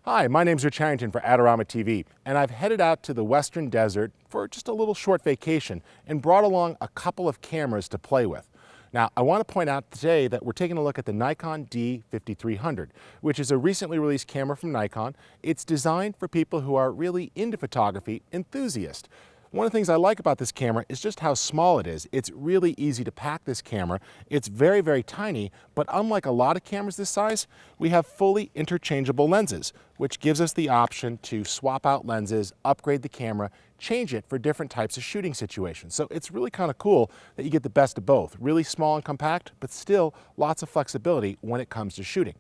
Hi, my name's Rich Harrington for AdoramaTV, and I've headed out to the Western Desert for just a little short vacation and brought along a couple of cameras to play with. Now, I want to point out today that we're taking a look at the Nikon D5300, which is a recently released camera from Nikon. It's designed for people who are really into photography enthusiasts. One of the things I like about this camera is just how small it is. It's really easy to pack this camera. It's very, very tiny, but unlike a lot of cameras this size, we have fully interchangeable lenses, which gives us the option to swap out lenses, upgrade the camera, change it for different types of shooting situations. So it's really kind of cool that you get the best of both. Really small and compact, but still lots of flexibility when it comes to shooting.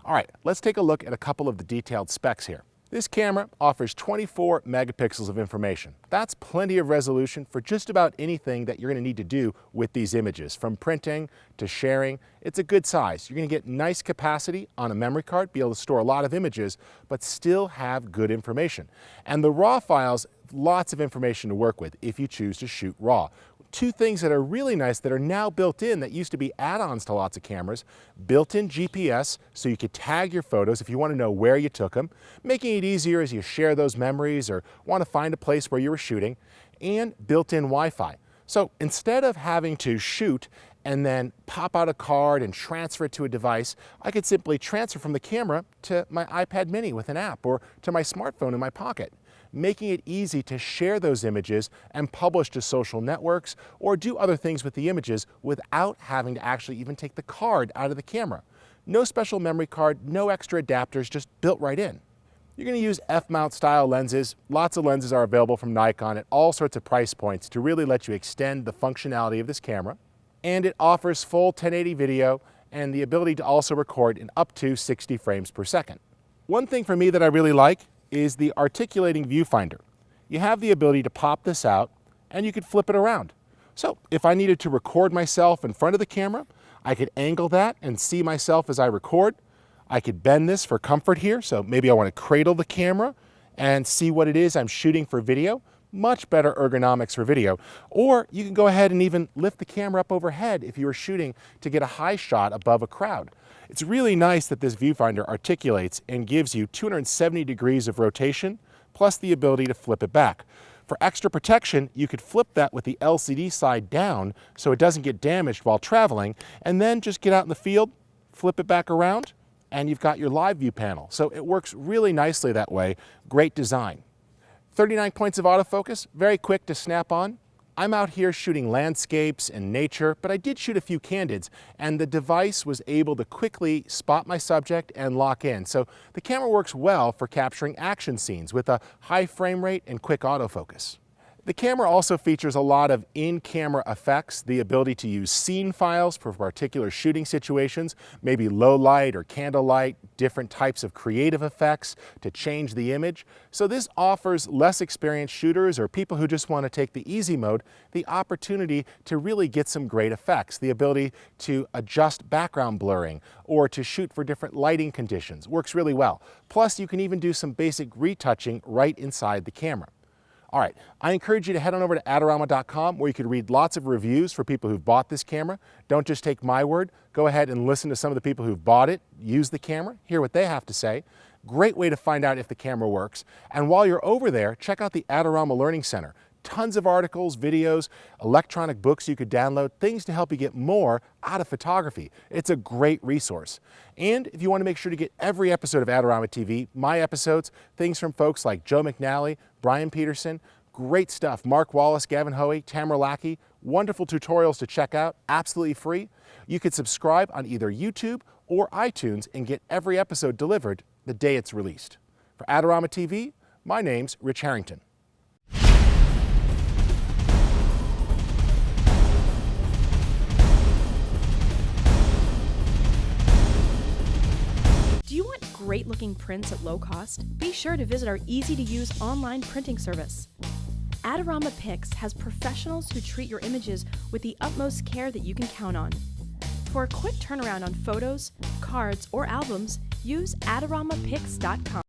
All right, let's take a look at a couple of the detailed specs here. This camera offers 24 megapixels of information. That's plenty of resolution for just about anything that you're going to need to do with these images, from printing to sharing. It's a good size. You're going to get nice capacity on a memory card, be able to store a lot of images, but still have good information. And the RAW files, lots of information to work with if you choose to shoot RAW. Two things that are really nice that are now built in that used to be add-ons to lots of cameras: built-in GPS, so you could tag your photos if you want to know where you took them, making it easier as you share those memories or want to find a place where you were shooting, and built-in Wi-Fi. So instead of having to shoot and then pop out a card and transfer it to a device, I could simply transfer from the camera to my iPad mini with an app or to my smartphone in my pocket, making it easy to share those images and publish to social networks or do other things with the images without having to actually even take the card out of the camera. No special memory card, no extra adapters, just built right in. You're going to use F-mount style lenses. Lots of lenses are available from Nikon at all sorts of price points to really let you extend the functionality of this camera. And it offers full 1080 video and the ability to also record in up to 60 frames per second. One thing for me that I really like is the articulating viewfinder. You have the ability to pop this out and you could flip it around. So if I needed to record myself in front of the camera, I could angle that and see myself as I record. I could bend this for comfort here, so maybe I want to cradle the camera and see what it is I'm shooting for video. Much better ergonomics for video. Or you can go ahead and even lift the camera up overhead if you were shooting to get a high shot above a crowd. It's really nice that this viewfinder articulates and gives you 270 degrees of rotation, plus the ability to flip it back. For extra protection, you could flip that with the LCD side down so it doesn't get damaged while traveling, and then just get out in the field, flip it back around, and you've got your live view panel. So it works really nicely that way. Great design. 39 points of autofocus, very quick to snap on. I'm out here shooting landscapes and nature, but I did shoot a few candids, and the device was able to quickly spot my subject and lock in. So the camera works well for capturing action scenes with a high frame rate and quick autofocus. The camera also features a lot of in-camera effects, the ability to use scene files for particular shooting situations, maybe low light or candle light, different types of creative effects to change the image. So this offers less experienced shooters or people who just want to take the easy mode the opportunity to really get some great effects, the ability to adjust background blurring or to shoot for different lighting conditions. Works really well. Plus, you can even do some basic retouching right inside the camera. All right, I encourage you to head on over to Adorama.com where you could read lots of reviews for people who've bought this camera. Don't just take my word. Go ahead and listen to some of the people who've bought it, use the camera, hear what they have to say. Great way to find out if the camera works. And while you're over there, check out the Adorama Learning Center. Tons of articles, videos, electronic books you could download, things to help you get more out of photography. It's a great resource. And if you want to make sure to get every episode of Adorama TV, my episodes, things from folks like Joe McNally, Bryan Peterson, great stuff. Mark Wallace, Gavin Hoey, Tamara Lackey, wonderful tutorials to check out, absolutely free. You could subscribe on either YouTube or iTunes and get every episode delivered the day it's released. For Adorama TV, my name's Rich Harrington. Do you want great-looking prints at low cost? Be sure to visit our easy-to-use online printing service. Adorama Pix has professionals who treat your images with the utmost care that you can count on. For a quick turnaround on photos, cards, or albums, use AdoramaPix.com.